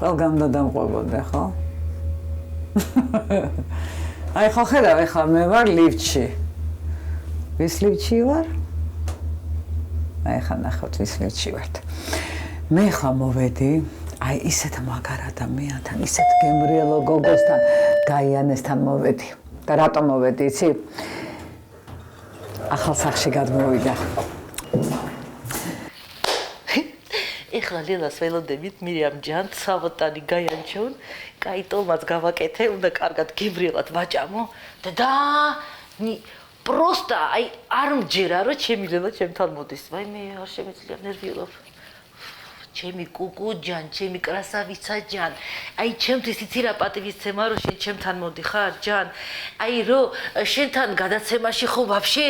ყველგან და დამყვებოდე, ხო? აი ხო ხედავ, ეხლა მე ვარ ლიფტში. ვის ლიფტში ვარ? აი ხა ნახოთ ვის ლიფტში ვართ. მე ხა მოვედი, აი ისეთ მაგარ ადამიანთან, ისეთ გემრიელო გოგოსთან, გაიანესთან მოვედი. და რატომ მოვედი, იცი? ახალ სახში გადმოვიდა. ეხლა ლილას ველოდებით მირიამ ჯან სავოტანი გაიანჩეուն, კაი ტომაც გავაკეთე, უნდა კარგად გემრიელად ვაჭამო და პროსტა აი არ მჯერა რომ ჩემი ლელა ჩემთან მოდის. ვაი მე არ შემიძლია ნერვიულობ. ჩემი კუკუ ჯან, ჩემი კრასავიცა ჯან. აი ჩემთვის იცი რა პატივისცემა რომ შენ ჩემთან მოდიხარ ჯან. აი რომ შენთან გადაცემაში ხო ვაფშე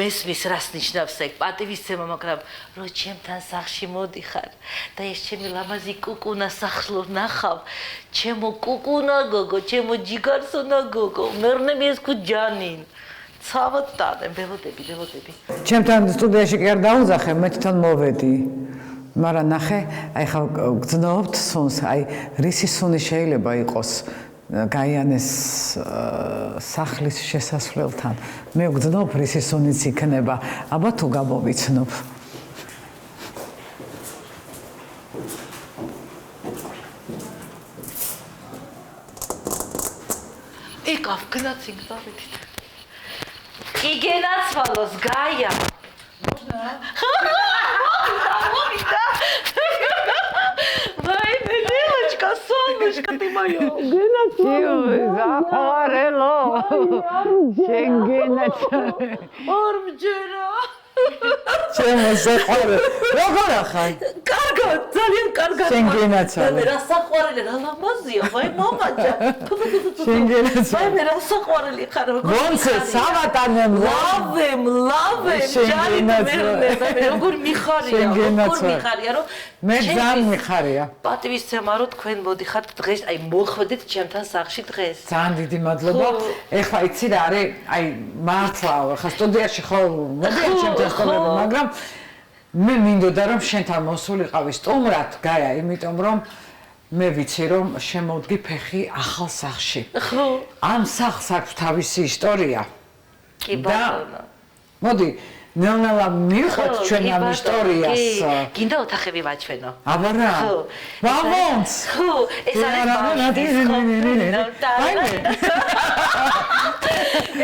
მესმის რას ნიშნავს ეგ პატივისცემა, მაგრამ რომ ჩემთან სახში მოდიხარ და ეს ჩემი ლამაზი კუკუნა სახლო ნახავ. ჩემო კუკუნა გოგო, ჩემო ჯიგარსონა გოგო, მერნები ეს კუ ჯანინ. ცავოტანე, ველოდები. ჩემთან სტუდიაში კი არ დაუძახე, მე თვითონ მოვედი. მაგრამ ნახე, აი ხა გძნობთ სუნს, აი რისი სუნი შეიძლება იყოს გაიანეს სახლის შესასვლელთან. მე ვგძნობ რისი სუნიც იქნება, აბა თუ გამოვიცნობ. ეკავ გნაცინგ დავით. იგენაცვალოს გაია. Солнышко ты моё. Захварело. Შენგენაც. ორმჯერა. ჩემო საყვარელი. როგორ ახარ? კარგად, ძალიან კარგად. შენგენაც. მე რა საყვარელი, რა ლამაზია, ვაი მამაჯა. შენგენაც. ვაი მე რა საყვარელი ხარ, როგორ. გონცე სავატანემ. ლავემ, შენგენაც. როგორ მიხარია, რომ მე ძალიან მიხარია. პატივისცემა რომ თქვენ მოდიხართ დღეს, აი მოხვედით ჩემთან სახლში დღეს. ძალიან დიდი მადლობა. ეხლა იცი რა არის? აი მართლა ხა სტუდიაში ხო მოდიან ჩემთან სტუმრები, მაგრამ მე მინდოდა რომ შენთან მოსულიყავი სტუმრად, გაია, იმიტომ რომ მე ვიცი რომ შემოვდგი ფეხი ახალ სახლში. ხო. ამ სახლს აქვს თავისი ისტორია. კი ბატონო. მოდი ნელ-ნელა მივხვდეთ ჩვენ ამ ისტორიას. გინდა ოთახები ვაჩვენო. აბა რა? ვამონს. ხო, ეს არის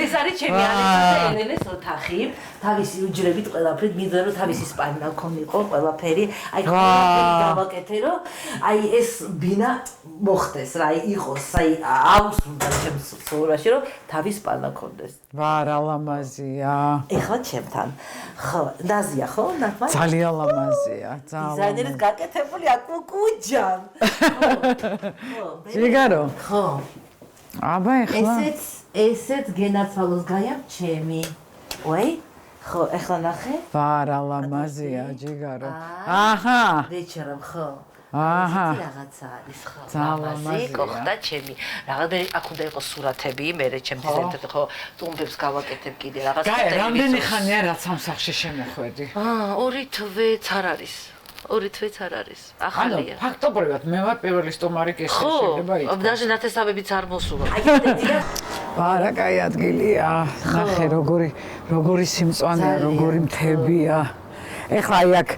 ეს არის ჩემი ალექსანდრეს ოთახი. თავისი უჯრებით ყველაფრით მინდა რომ თავისი სპალნა ქონიყო ყველაფერი. აი ყველაფერი გავაკეთე რომ აი ეს ბინა მოხდეს რა, აი იყოს, აი აუსრულდა ჩემს სურვაში რომ თავის სპალნა ქონდეს. ვარა ლამაზია. ეხლა ჩემთან. ხო, დაზია ხო? ნახმარ. ძალიან ლამაზია, ძალიან. დიზაინერის გაკეთებული აკუკუჯან. ხო. ჯიგარო. ხო. აბა ეხლა ესეც გენაცვალოს გაია ჩემი. ვაი? ხო, ეხლა ნახე. ვარა ლამაზია, ჯიგარო. აჰა. ვეჩერამ ხო. აჰა. რაღაცა არის ხო. ლამაზია. კოხდა ჩემი. რაღაცა აქ უნდა იყოს სურათები, მე ჩემ დიზაინერთან ხო, ტუმბებს გავაკეთებ კიდე რაღაცა. გაი, რამდენი ხანია რაც ამ სახლში შემოხვედი? ორი თვეც არ არის. ორი თვეც არ არის. ახალია. ფაქტობრივად მე ვარ პირველი სტუმარი კი შეიძლება ხო, даже ნათესავებიც არ მოსულა. ვარა, კაი ადგილია. ნახე როგორი სიმწვანეა, როგორი მთებია. ეხლა აი აქ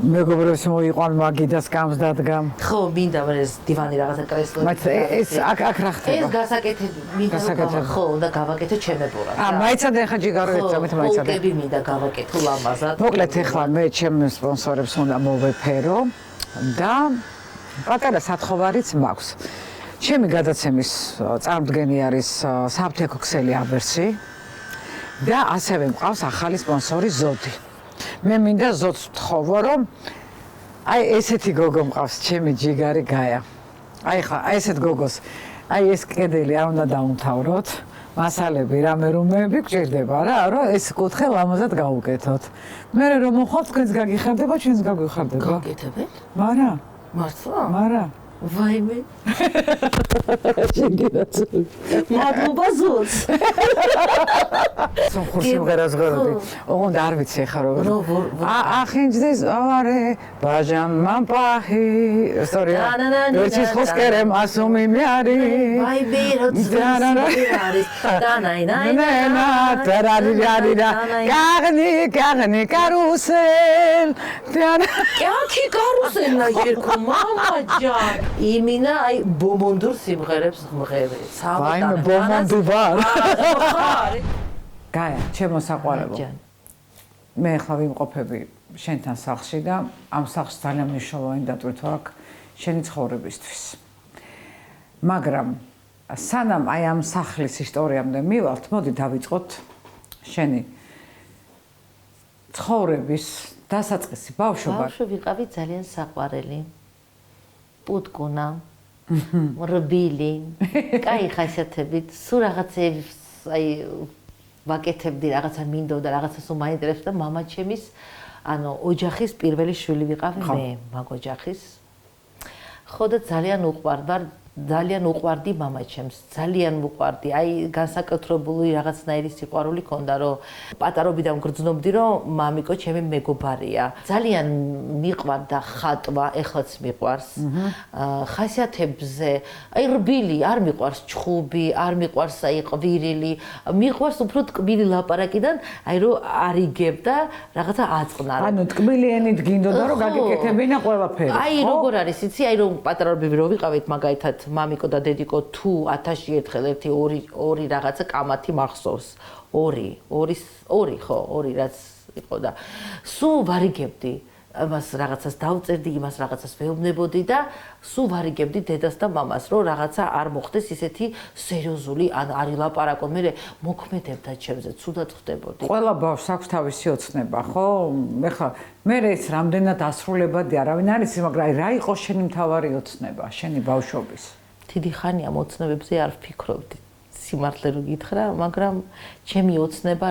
მეგობრებს მოიყვან მაგიდას გამსდადგამ. ხო, მინდა ეს დივანი რაღაცა კრესლო. მაგრამ ეს აქ რა ხდება? ეს გასაკეთებ, მინდა ხო, უნდა გავაკეთე ჩემებურად. მაიცადე ახლა ჯიგარო ეწამეთ მაიცადე. ოკები მინდა გავაკეთო ლამაზად. მოკლედ ახლა მე ჩემ სპონსორებს უნდა მოვეფერო და პატარა სათხოვარიც მაქვს. ჩემი გადაცემის წარმოდგენი არის საფთეკო ქსელი აბერსი და ასევე მყავს ახალი სპონსორი ზოდი. მე მინდა ზოდს ვთხოვო, რომ აი ესეთი გოგო მყავს ჩემი ჯიგარი გაია. აი ხა, აი ესეთ გოგოს, აი ეს კედელი არ უნდა დაუმთავროთ, მასალები, რამე რომეები გჭირდება რა, რომ ეს კუთხე ლამაზად გავუკეთოთ. მე რომ მოხვალ თქვენს გაგიხარდება, ჩვენს გაგვიხარდება. გაკეთებთ? მარა. მართლა? მარა. ვაიმე. შეგიდაც. მადლობა ზოც. სომხურ სიმღერას ღეროდი. ოღონდ არ ვიცი ხა როგორ. ახინჯდეს ავარე ბაჟან მამპაჰი. სწორია. ვერცის ხოსკერე მასუმი მიარი. ვაიმე როცა არის. დანაინა ტერარირარირა. გაღნი კარუსელ. კაკი კარუსელა ერქო მამაჯან. იმინა აი ბომონდურ სიმღერებს მღერე. ვაიმე ბომონდუბარ. გაია, ჩემო საყვარელო. მე ახლა ვიმყოფები შენთან სახლში და ამ სახლში ძალიან მნიშვნელოვანი დატვირთვა აქვს შენი ცხოვრებისთვის. მაგრამ სანამ აი ამ სახლის ისტორიამდე მივალთ, მოდი დავიწყოთ შენი ცხოვრების დასაწყისი ბავშვობა. ბავშვი ვიყავი ძალიან საყვარელი. პუტკუნა. რბილი. კაი ხასიათებით, სულ რაღაცებს აი ვაკეთებდი, რაღაცა მინდოდა, რაღაცა სულ მაინტერესებდა მამა ჩემის, ანუ ოჯახის პირველი შვილი ვიყავი მე, მაგ ოჯახის. ხო და ძალიან უყვარდი მამა ჩემს, ძალიან უყვარდი. აი განსაკუთრებული რაღაცნაირი სიყვარული ქონდა, რომ პატარობიდან გრძნობდი, რომ მამიკო ჩემი მეგობარია. ძალიან მიყვარდა ხატვა, ეხლაც მიყვარს. ხასიათებზე, აი რბილი, არ მიყვარს ჩხუბი, არ მიყვარს აი ყვირილი, მიყვარს უფრო ტკბილი ლაპარაკიდან, აი რომ არიგებდა რაღაცა აწყნარა. ანუ ტკბილი ენით გინდოდა რომ გაგეკეთებინა ყველაფერი. აი როგორ არის, იცი, აი რომ პატარობები რო ვიყავით მაგალითად მამიკო და დედიკო თუ 1000-ში ერთხელ ორი რაღაცა კამათი მახსოვს. ორი ხო, ორი რაც იყო და სულ ვარიგებდი. ამას რაღაცას დავწერდი, იმას რაღაცას ვეუბნებოდი და სულ ვარიგებდი დედას და მამას, რომ რაღაცა არ მოხდეს ისეთი სერიოზული, ან არ ილაპარაკონ, მე მოქმედებდა ჩემზე, ცუდად ხდებოდი. ყველა ბავშვს აქვს თავისი ოცნება, ხო? ეხლა მე ეს რამდენად ასრულებადი არავინ არ იცის, მაგრამ რა იყო შენი მთავარი ოცნება, შენი ბავშვობის? დიდი ხანია მოცნებებზე არ ვფიქრობდი. სიმართლე რო გითხრა, მაგრამ ჩემი ოცნება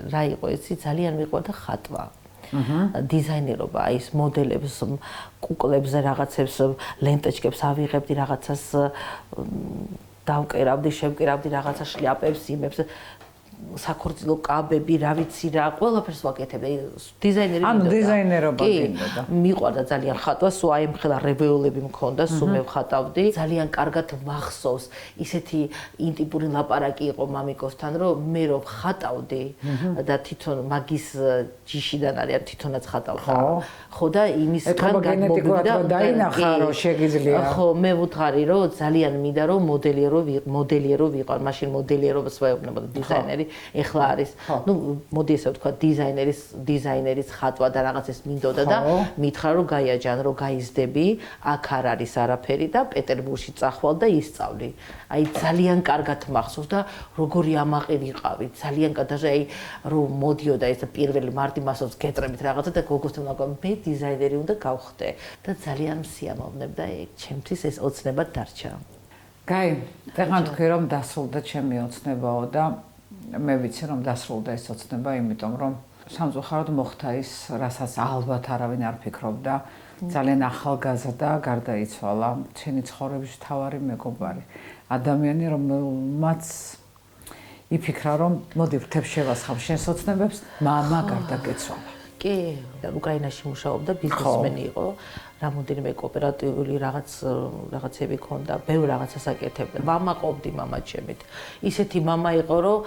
რა იყო, იცი, ძალიან მიყვარდა ხატვა. დიზაინერობა, აი ეს მოდელებს, კუკლებზე რაღაცებს, ლენტეჩკებს ავიღებდი, რაღაცას დავკერავდი, შევკერავდი რაღაცა შლიაპებს, იმებს, საქორწილო კაბები, რა ვიცი რა, ყველაფერს ვაკეთებდი. დიზაინერი ანუ დიზაინერობა გინდოდა. მიყვარდა ძალიან ხატვა, სულ აი მხელა რევეოლები მქონდა, სულ მე ვხატავდი. ძალიან კარგად ვახსოვს, ისეთი ინტიმური ლაპარაკი იყო მამიკოსთან, რომ მე რო ვხატავდი და თვითონ მაგის ჯიშიდან არის, ან თვითონაც ხატავდა. ხო და იმისგან გამომივიდა დაინახა რომ შეგიძლია. ხო, მე ვუთხარი რომ ძალიან მინდა რომ მოდელიერო ვიყავ, მაშინ მოდელიერობას ვეუბნებოდი დიზაინერი. ეხლა არის, ну, მოდი ესე ვთქვა, დიზაინერის ხატვა და რაღაცას მინდოდა და მითხრა რომ გაიაჯან, რომ გაიზდები, აქ არ არის არაფერი და პეტერბურგში წახვალ და ისწავლი. აი ძალიან კარგად მახსოვს და როგორი ამაყი ვიყავი, ძალიან კადაზე აი რომ მოდიოდა ეს პირველი მარტი მასოვს გეტრებით რაღაცა და გოგოსთან მაგა მე დიზაინერი უნდა გავხდე და ძალიან მსიამოვნებდა ჩემთვის ეს ოცნება დარჩა. გაი, ეხლა თქვი რომ დასრულდა ჩემი ოცნებაო და მე ვიცი რომ დასრულდა ეს ოცნება, იმიტომ რომ სამწუხაროდ მოხდა ის, რასაც ალბათ არავინ არ ფიქრობდა, ძალიან ახალგაზრდა გარდაიცვალა, ჩემი ცხოვრების მთავარი მეგობარი. ადამიანი რომელმაც იფიქრა რომ მოდი ვრთებ შევასხავ შენს ოცნებებს, მამა გარდაგეცვალა. კი, უკრაინაში მუშაობდა, ბიზნესმენი იყო. რამოდენიმე კოოპერატიული რაღაცები ქონდა, ბევრ რაღაცას აკეთებდა. მამა ყოფდი მამა ჩემით. ისეთი მამა იყო, რომ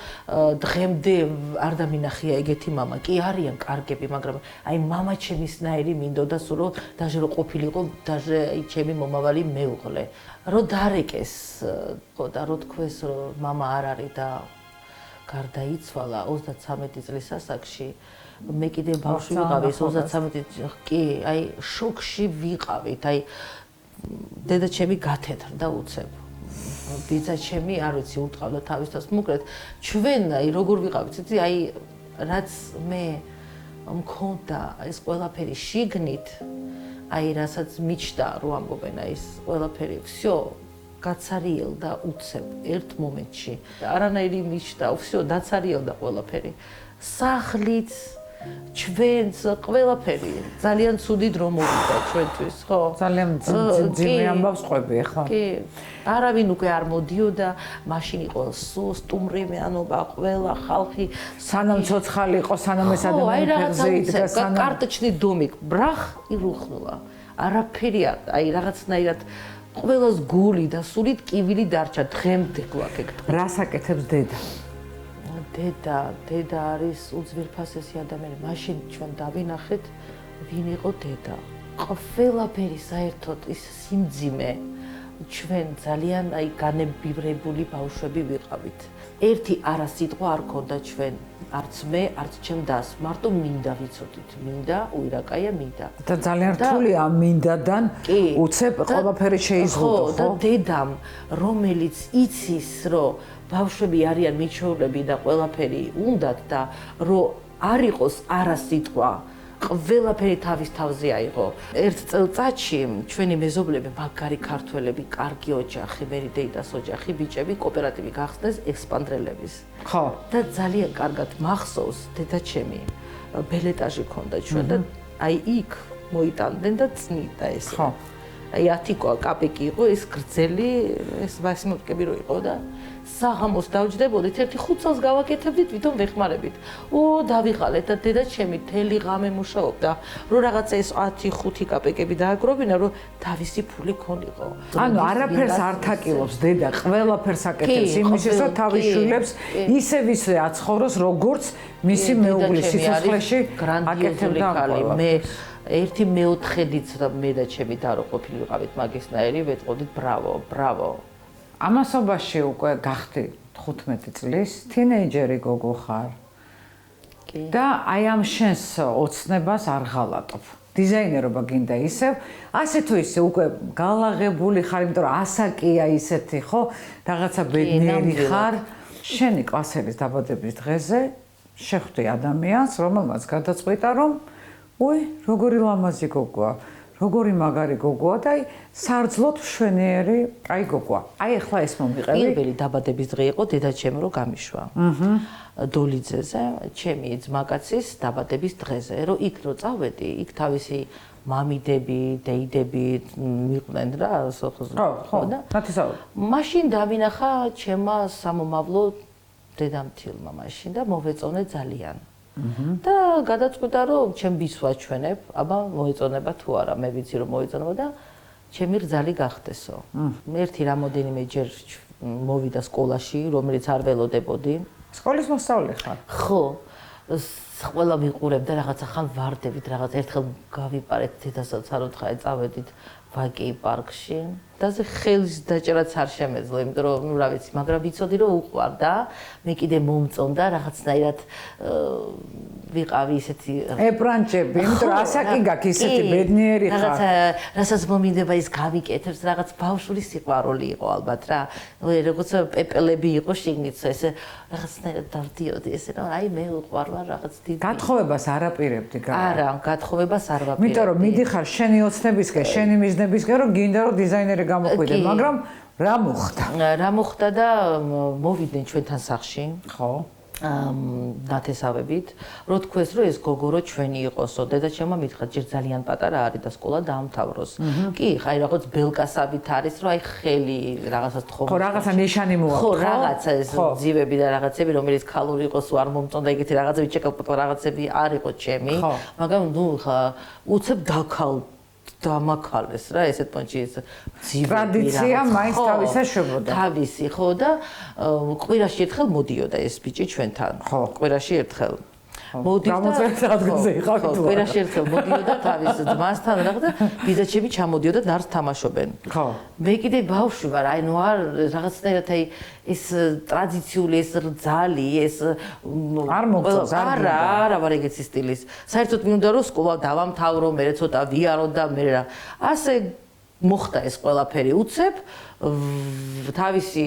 დღემდე არ დამინახია ეგეთი მამა. კი არიან კარგები, მაგრამ აი მამა ჩემისნაირი მინდოდა სულ რომ დაჟე რო ყოფილიყო, დაჟე ჩემი მომავალი მეუღლე. რო დარეკეს, ხო და რო თქვეს რომ მამა არ არის და გარდაიცვალა 33 წლის ასაკში. მე კიდე ბავშვი ვიყავი 33 კი, აი შოკში ვიყავით, აი დედა ჩემი გათეთრდა უცებ. ბიძა ჩემი არ ვიცი უტყავდა თავის თავს, მოკლედ ჩვენ აი როგორ ვიყავით, იცი, აი რაც მე მქონდა ეს ყველაფერი შიგნით, აი რასაც მიჩნდა რომ ამბობენ ეს ყველაფერი, всё გაცარიელდა უცებ ერთ მომენტში. არანაირი მიჩნდა, всё დაცარიელდა ყველაფერი. სახლიც ჩვენს ყველაფერი ძალიან ცუდი დრო მოვიდა ჩვენთვის, ხო? ძალიან ძიმე ამბავს ყვები ხო? კი. არავინ უკვე არ მოდიოდა, მაშინ იყო სტუმრიანობა, ყველა ხალხი სანამ ცოცხალი იყო, სანამ ეს ადამიანი ფეხზე იდგა, სანამ კარტოჩნი დომი ბრახ ირუხნულა. არაფერი აი რაღაცნაირად ყველას გული და სულით კივილი დარჩა დღემდე გვაკეთე. რას აკეთებს დედა? დედა არის უძვირფასესი ადამიანი. მაშინ ჩვენ დავინახეთ ვინ იყო დედა. ყველაფერი საერთოდ ის სიმძიმე ჩვენ ძალიან აი განებივრებული ბავშვები ვიყავით. ერთი არა სიტყვა არ ქონდა ჩვენ, არც მე, არც ჩემ დას. მარტო მინდა ვიცოდით, მინდა, უირაკაია მინდა. და ძალიან რთულია ამ მინდადან უცებ ყველაფერი შეიზღუდო, ხო? და დედამ, რომელიც იცის, რომ ბავშვები არიან მიჩვეულები და ყველაფერი უნდათ და რომ არ იყოს არა სიტყვა, ყველაფერი თავის თავზე აიღო. ერთ წელწადში ჩვენი მეზობლები, მაგარი ქართველები, კარგი ოჯახი, მერი დეიდას ოჯახი, ბიჭები კოოპერატივი გახსნეს ექსპანდრელების. ხო. და ძალიან კარგად მახსოვს დედაჩემი ბელეტაჟი ქონდა ჩვენ და აი იქ მოიტანდნენ და წნიდა ეს. ხო. აი 10 კაპიკი იყო ეს გრძელი, ეს ვასიმოტკები რო იყო და საღამოს დავჯდებოდით, ერთი 5 წელს გავაკეთებდით, ვითომ ვეხმარებით. დავიღალეთ და დედაჩემი თელი ღამე მუშაობდა, რომ რაღაცა ეს 10-5 კაპიკები დააგროვინა, რომ თავისი ფული ქონიყო. ანუ არაფერს არ თაკილობს დედა, ყველაფერს აკეთებს იმისთვის, რომ თავის შვილებს ისე ვისე აცხოვროს, როგორც მისი მეუღლის სიცოცხლეში აკეთებდა ამბავი. მე 1/4-ით და მე და ჩემი დარო ყოფილი ვიყავით მაგისნაირი, ვეთყოდით ბრავო. ამასობაში უკვე გახდი 15 წლის, თინეიჯერი გოგო ხარ. კი. და აი ამ შენს ოცნებას არ ღალატობ. დიზაინერობა გინდა ისევ, ასე თუ ისე უკვე გალაღებული ხარ, იმიტომ რომ ასაკია ისეთი, ხო? რაღაცა ბედნიერი ხარ. შენი კლასელის დაბადების დღეზე შეხვდი ადამიანს, რომელმაც გადაწყვიტა, რომ უი, როგორი ლამაზი გოგოა. როგორი მაგარი გოგოა და აი სარძლოდ მშვენიერი, აი გოგოა. აი ახლა ეს მომიყევი. პირველი დაბადების დღე იყო დედაჩემი რო გამიშვა. დოლიძეზე, ჩემი ძმაკაცის დაბადების დღეზე, რომ იქ რო წავედი, იქ თავისი მამიდები, დეიდები მიყვნენ რა, ხო და ნათესაური. მაშინ დავინახა ჩემმა სამომავლო დედამთილმა მაშინ და მოვეწონე ძალიან. და გადაწყვიტა რომ ჩემ ბიძს ვაჩვენებ, აბა მოეწონება თუ არა, მე ვიცი რომ მოეწონება და ჩემი რძალი გახდესო. ერთი რამოდენიმეჯერ მოვიდა სკოლაში, რომელიც არ ველოდებოდი. სკოლის მოსწავლე ხარ? ხო. ყველა ვიყურებ და რაღაცა ხან ვარდებით, რაღაც ერთხელ გავიპარეთ დედასაც არ უთხრა, წავედით ვაკეი პარკში. დაზე ხელის დაჭერაც არ შემეძლო, იმიტომ რომ ნუ რა ვიცი, მაგრამ ვიცოდი რომ უყვარ და მე კიდე მომწონდა რაღაცნაირად ვიყავი ისეთი ეპრანჩები, იმიტომ რომ ასაკი გაქვს ისეთი ბედნიერი ხარ. რაღაცა რასაც მომინდება ის გავიკეთებს, რაღაც ბავშვური სიყვარული იყო ალბათ რა. როგორც პეპელები იყო შიგნით, ესე რაღაცნაირად დავდიოდი, ესე რომ აი მე უყვარ ვარ რაღაც დიდი. გათხოვებას არ აპირებდი გა. არა, გათხოვებას არ ვაპირებდი. იმიტომ რომ მიდიხარ შენი ოცნებისკენ, შენი მიზნებისკენ, რომ გინდა რომ დიზაინერი გამოყვიდე, მაგრამ რა მოხდა? რა მოხდა და მოვიდნენ ჩვენთან სახლში. ხო. ნათესავებით, რო თქვეს რომ ეს გოგო რო ჩვენი იყოსო, დედაჩემმა მითხრა, ჯერ ძალიან პატარა არის და სკოლა დაამთავროს. კი, ხაი რაღაც ბელკასავით არის, რომ აი ხელი რაღაცას თხოვს. ხო, რაღაცა ნიშანი მოაქვს. ხო, რაღაცა ეს ძივები და რაღაცები, რომელიც ქალური იყოს, არ მომწონდა ეგეთი რაღაცები, ჩეკაპ რაღაცები არ იყო ჩემი, მაგრამ ნუ ხა უცებ დაქალ დამაკალეს რა ესეთ პონჩი ეს ძივები ტრადიცია მაინც თავისაშვებოდა. თავისი ხო და კვირაში ერთხელ მოდიოდა ეს ბიჭი ჩვენთან. ხო, კვირაში ერთხელ. გამოწერეთ ადგილზე იყავით. ხო, კვირაში ერთხელ მოდიოდა თავის ძმასთან რა და ბიძაჩები ჩამოდიოდა დარს თამაშობენ. ხო. მე კიდე ბავშვი ვარ, აი ნუ არ რაღაცნაირად აი ეს ტრადიციული ეს რძალი, ეს არ მოგწონს, არა ვარ ეგეთი სტილის. საერთოდ მინდა რომ სკოლა დავამთავრო, მე ცოტა ვიარო და მე რა. ასე მოხდა ეს ყველაფერი უცებ თავისი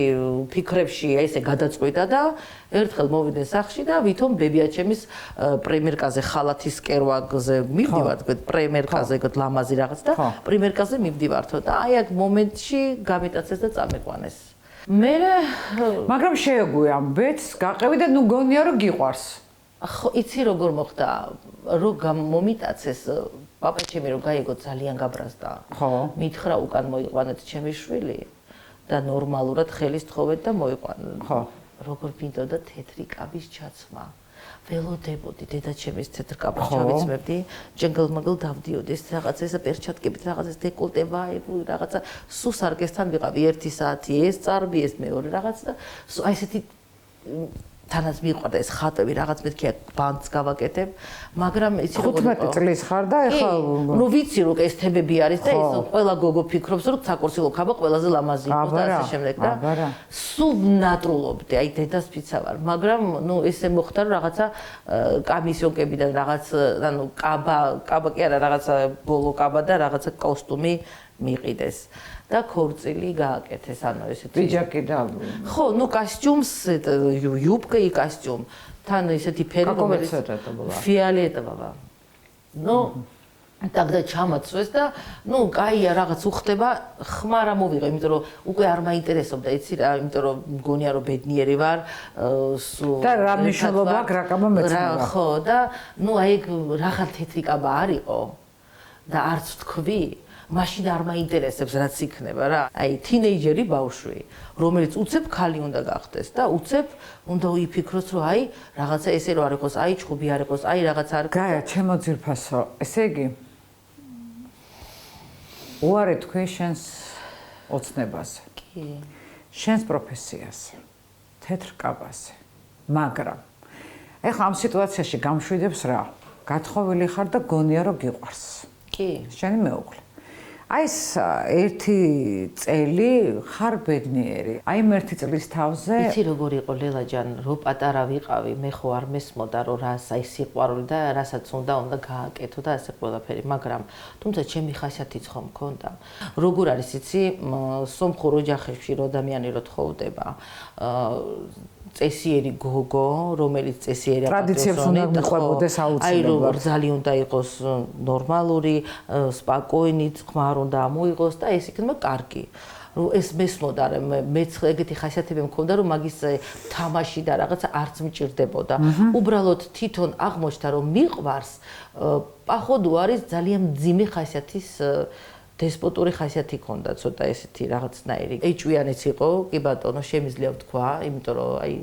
ფიქრებში ესე გადაწყვიტა და ერთხელ მოვიდნენ სახლში და ვითომ ბებიაჩემის პრემიერკაზე ხალათის კერვაგზე მივდივართ, პრემიერკაზე ლამაზი რაღაც და პრემიერკაზე მივდივართო და აი აქ მომენტში გამიტაცეს და წამიყვანეს. მაგრამ შეეგვი ამ ბედს, გაყევი და ნუ გონია რომ გიყვარს. ხო, იცი როგორ მოხდა, რომ მომიტაცეს პაპა ჩემი რომ გაიგო ძალიან გაბრაზდა. ხო. მითხრა უკან მოიყვანეთ ჩემი შვილი და ნორმალურად ხელის თხოვეთ და მოიყვანეთ. ხო. როგორ მინდოდა თეთრი კაბის ჩაცმა. ველოდებოდი დედაჩემის თეთრ კაბას ჩავიცმებდი, ჯენგლ-მაგლ დავდიოდი, ეს რაღაცა ეს პერჩატკებით რაღაცა დეკოლტე ვაიბი, რაღაცა სუსარგესთან ვიყავი 1 საათი, ეს წარბი, ეს მეორე რაღაცა და აი ესეთი თანაც მიყვარდა ეს ხატები, რაღაც მეთქი ბანდს გავაკეთებ, მაგრამ იცი როგორ 15 წლის ხარ და ეხლა ნუ ვიცი რომ ეს თებები არის და ეს ყველა გოგო ფიქრობს რომ საკურსილო ქაბა ყველაზე ლამაზი იყოს და ასე შემდეგ და სულ ნატრულობდი, აი დედას ფიცა ვარ, მაგრამ ნუ ესე მოხდა რომ რაღაცა კამისიონკებიდან რაღაც ანუ კაბა კი არა რაღაცა ბოლო კაბა და რაღაცა კოსტუმი მიყიდეს. და ქორწილი გააკეთეს, ანუ ესეთი პიჯაკი და ხო, ნუ კოსტიუმს, იუბკა კოსტიუმ, თან ესეთი ფერი რომელიც ფიოლეტოვა. ნუ тогда ჩამაწვეს და ნუ კაია რაღაც უხდება, ხმა რა მოვიღე, იმიტომ რომ უკვე არ მაინტერესობდა, იცი რა, იმიტომ რომ მგონია რომ ბედნიერი ვარ, სულ და რა მნიშვნელობა აქვს რა კაბა მეცნობა. ხო, და ნუ აი რაღაც თეთრი კაბა არისო და არც თქვი მაშინ არ მაინტერესებს რაც იქნება რა. აი თინეიჯერი ბავშვი, რომელიც უცებ ქალი უნდა გახდეს და უცებ უნდა უიფიქროს რომ აი რაღაცა ესე რო არ იყოს, აი ჩხუბი არ იყოს, აი რაღაცა არ. გაია, ჩემო ძირფასო, ესე იგი უარი თქვი შენს ოცნებაზე. კი. შენს პროფესიაზე, თეთრ კაბაზე. მაგრამ ეხლა ამ სიტუაციაში გამშვიდებს რა? გათხოვილი ხარ და გონია რომ გიყვარს. კი. შენი მეუღლე. აი ეს ერთი წელი ხარ ბედნიერი. აი ამ ერთი წლის თავზე იცი როგორ იყო ლელაჯან, რო პატარა ვიყავი, მე ხო არ მესმოდა რომ რას აი სიყვარული და რასაც უნდა გააკეთო და ასე ყველაფერი, მაგრამ თუმცა ჩემი ხასიათიც ხომ მქონდა. როგორ არის იცი, სომხურ ოჯახებში რო ადამიანი რო თხოვდება, წესიერი გოგო, რომელიც წესიერი ტრადიციებს უნდა მიყვებოდეს აუცილებლად. აი რომ ძალიან უნდა იყოს ნორმალური, სპოკოინი, ხმა არ უნდა ამოიღოს და ეს იქნება კარგი. რომ ეს მესმოდა რომ მეც ეგეთი ხასიათები მქონდა რომ მაგის თამაში და რაღაცა არც მჭირდებოდა. უბრალოდ თვითონ აღმოჩნდა რომ მიყვარს, პაჰოდუ არის ძალიან მძიმე ხასიათის დესპოტური ხასიათი ქონდა, ცოტა ესეთი რაღაცნაირი. ეჭვიანიც იყო, კი ბატონო, შემიძლია ვთქვა, იმიტომ რომ აი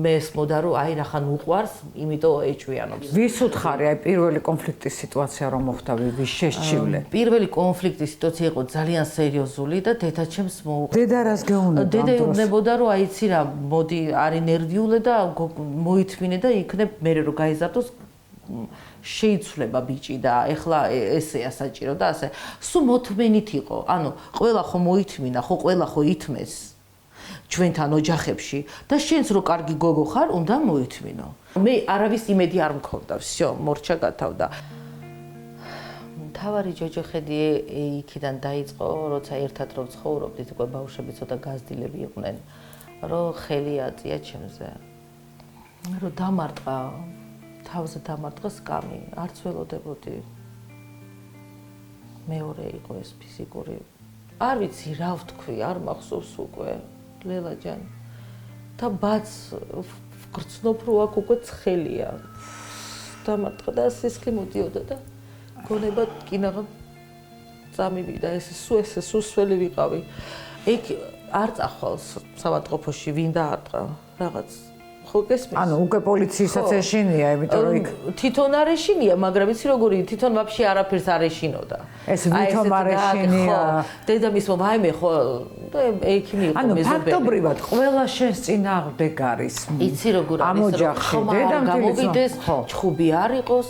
მესმოდა რომ აი რახან უყვარს, იმიტომ ეჭვიანობს. ვის უთხარი აი პირველი კონფლიქტის სიტუაცია რომ მოხდა, ვის შეშჩივლე? პირველი კონფლიქტის სიტუაცია იყო ძალიან სერიოზული და დედაჩემს მოუყვება. დედა რას გეუბნება? დედა ეუბნებოდა რომ აი იცი რა, მოდი არი ნერვიულე და მოითმინე და იქნებ მე რომ გაიზარდოს შეიცვლება ბიჭი და ეხლა ესეა საჭირო და ასე. სულ მოთმენით იყო. ანუ ყველა ხო მოითმინა, ხო ყველა ხო ითმეს ჩვენთან ოჯახებში და შენს რო კარგი გოგო ხარ, უნდა მოითმინო. მე არავის იმედი არ მქონდა, всё, მორჩა გათავდა. თავარი ჯოჯოხედი იქიდან დაიწყო, როცა ერთად რო ცხოვრობდით, უკვე ბავშვები ცოტა გაზრდილები იყვნენ, რომ ხელი აწია ჩემზე. რომ დამარტყა თავზე დამარტყა სკამი, არც ველოდებოდი. მეორე იყო ეს ფიზიკური. არ ვიცი რა ვთქვი, არ მახსოვს უკვე, ლელაჯან. და ბაც გრძნობ რო აქ უკვე ცხელია. დამარტყა და სისხლი მოდიოდა და გონება კინაღა წამივიდა, ეს სუსველი ვიყავი. ეგ არ წახვალს სამატყოფოში, ვინ დაარტყა რაღაც. ანუ უკვე პოლიციისაც ეშინია, იმიტომ რომ იქ თვითონ არ ეშინია, მაგრამ იცი როგორი თვითონ ვაფშე არაფერს არ ეშინოდა. ეს ვითომ არ ეშინია. დედამისმა ვაიმე ხო და ექიმი იყო მეზობელი. ანუ ფაქტობრივად ყველა შენს წინააღმდეგ არის. იცი როგორ არის, ამ ოჯახში დედამისს ჩხუბი არ იყოს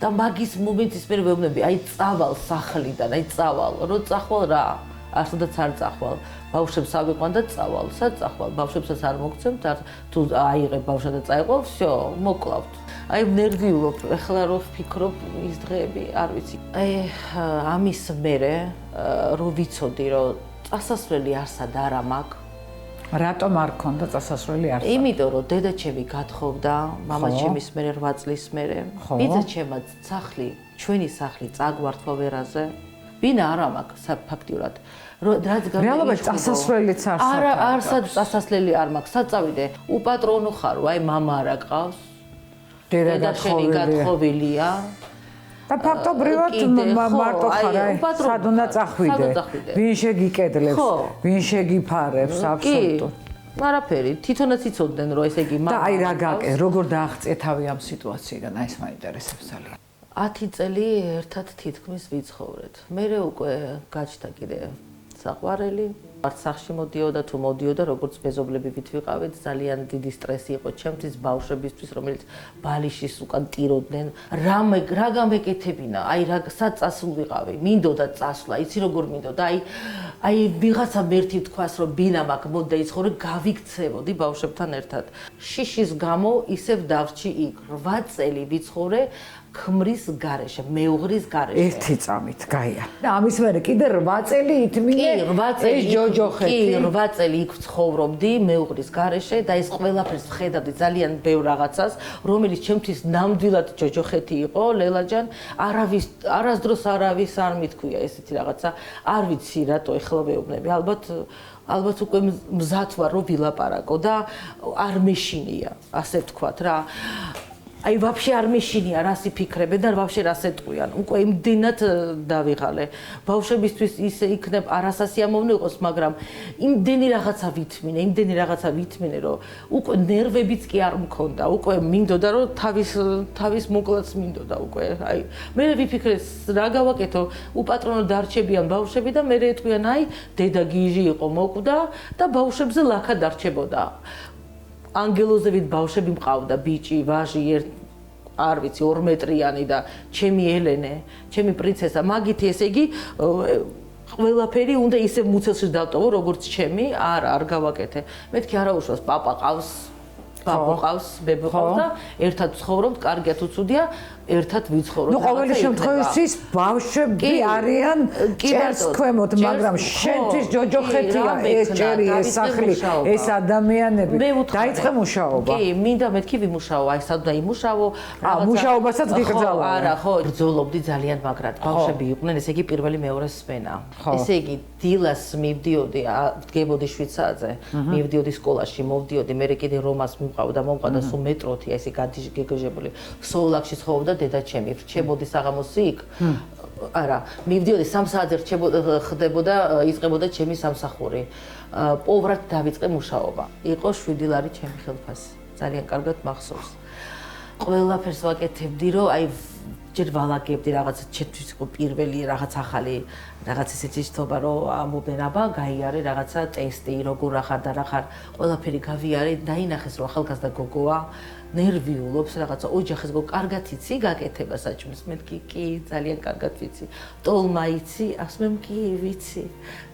და მაგის მომენტის მერე ვეუბნები, აი წავალ სახლიდან, აი წავალ, რო წახვალ რა. არცოდაც არ წახვალ. ბავშვებს ავიყვან და წავალ. სად წახვალ? ბავშვებსაც არ მოგცემთ, თუ აიღებ ბავშვს და წაიყვავ, всё, მოკლავთ. აი ნერვიულობ, ეხლა რო ვფიქრობ ის დღეები, არ ვიცი. აი ამის მერე რო ვიცოდი, რომ წასასვლელი არსად არა მაქვს. რატომ არ ქონდა წასასვლელი არსად? იმიტომ რომ დედაჩემი გათხოვდა, მამაჩემის მერე 8 წლის მერე. ბიძაჩემა სახლი, ჩვენი სახლი წაგვართვა ვერაზე. ვინა არა მაქვს ფაქტიურად. რაც რეალობაში წასასვლელიც არ საქმე. არა, არსად წასასვლელი არ მაქვს. საწავიდე, უპატრონო ხარო, აი მამა არა ყავს. დედა შენი გათხოვილია. და ფაქტობრივად მარტო ხარ აი სად უნდა წახვიდე ვინ შეგიკედლებს ვინ შეგიფარებს აბსოლუტურად არაფერი თვითონაც იცოდნენ რომ ესე იგი და აი რა გაკე როგორ დააღწია თავი ამ სიტუაციიდან აი ეს მაინტერესებს ძალიან 10 წელი ერთად თითქმის ვიცხოვრეთ მე უკვე გაჩნდა კიდე საყვარელი არც სახში მოდიოდა თუ მოდიოდა როგორც მეზობლებივით ვიყავით ძალიან დიდი სტრესი იყო ჩემთვის ბავშვებისთვის რომელიც ბალიშის უკან ტიროდნენ რა გამეკეთებინა აი რა სად წასულიყავი მინდოდა წასვლა იცი როგორ მინდოდა აი ვიღაცა მერთი თქვას რომ ბინა მაქვს მოდდა იცხოვრე გავიქცევოდი ბავშვებთან ერთად შიშის გამო ისევ დავრჩი იქ 8 წელი ვიცხოვრე ქმრის გარეშე, მეუღლის გარეშე. ერთი წამით, გაია. და ამის მერე კიდე 8 წელი ითმინე ეს ჯოჯოხეთი. კი, 8 წელი იქ ცხოვრობდი მეუღლის გარეშე და ეს ყველაფერს ხედავდი ძალიან ბევრ რაღაცას, რომელიც ჩემთვის ნამდვილად ჯოჯოხეთი იყო, ლელაჯან, არასდროს არავის არ მithქვია ესეთი რაღაცა. არ ვიცი რატო ეხლა ვეუბნები. ალბათ უკვე მზად ვარ რომ ვილაპარაკო და არ მეშინია, ასე ვთქვათ რა. აი ვაფშე არ მეშინია რას იფიქრებენ და ვაფშე რას ეტყვიან. უკვე იმდენად დავიღალე. ბავშვებისთვის ისე იქნებ არასასიამოვნო იყოს, მაგრამ იმდენი რაღაცა ვითმინე, რომ უკვე ნერვებიც კი არ მქონდა. უკვე მინდოდა რომ თავის მოკლაც მინდოდა უკვე. აი მე ვიფიქრე რა გავაკეთო, უპატრონო დარჩებიან ბავშვები და მე ეტყვიან აი დედა გიჟი იყო მოკვდა და ბავშვებზე ლაქა დარჩებოდა. ანგელოზებით ბავშვები მყავდა ბიჭი, ვაჟი, არ ვიცი 2 მეტრიანი და ჩემი ელენე, ჩემი პრინცესა, მაგითი ესე იგი ყველაფერი უნდა ისე მუცელში დავტოვო როგორც ჩემი, არ გავაკეთე. მეთქი არა უშავს, პაპა ყავს, ბაბა ყავს, ბებო ყავს და ერთად ცხოვრობთ, კარგია თუ ცუდია, ერთად ვიცხოვრობთ. ნუ ყოველი შემთხვევაში ბავშვები არიან ჭერს ქვემოთ, მაგრამ შენთვის ჯოჯოხეთია ეს ჭერი, ეს სახლი, ეს ადამიანები. დაიწყე მუშაობა. კი, მინდა მეთქი ვიმუშაო, აი სად უნდა იმუშაო, რაღაცა. მუშაობასაც გიგრძალა. არა, ხო, ბრძოლობდი ძალიან მაგრად. ბავშვები იყვნენ, ესე იგი პირველი მეორე სმენა. ესე იგი დილას მივდიოდი, დგებოდი 7 საათზე, მივდიოდი სკოლაში, მოვდიოდი, მე კიდე რომას მომყავდა სულ მეტროთი, ესე გეგეჟებული. სოლაკში ცხოვრობდა დედა ჩემი, რჩებოდი საღამოსი იქ. არა, მივდიოდი 3 საათზე ხდებოდა, იწყებოდა ჩემი სამსახური. პოვრად დავიწყე მუშაობა. იყო 7 ლარი ჩემი ხელფასი. ძალიან კარგად მახსოვს. ყველაფერს ვაკეთებდი, რომ აი ჯერ ვალაგებდი რაღაცა ჩემთვის იყო პირველი რაღაც ახალი რაღაც ისეთი თობა რომ ამობენ აბა გაიარე რაღაცა ტესტი როგორ ახარ და რა ხარ ყველაფერი გავიარე დაინახეს რომ ახალგაზრდა გოგოა ნერვიულობს რაღაცა ოჯახის გოგო კარგად იცი გაკეთება საჭმელს მეთქი კი ძალიან კარგად ვიცი ტოლმა იცი ასმე კი ვიცი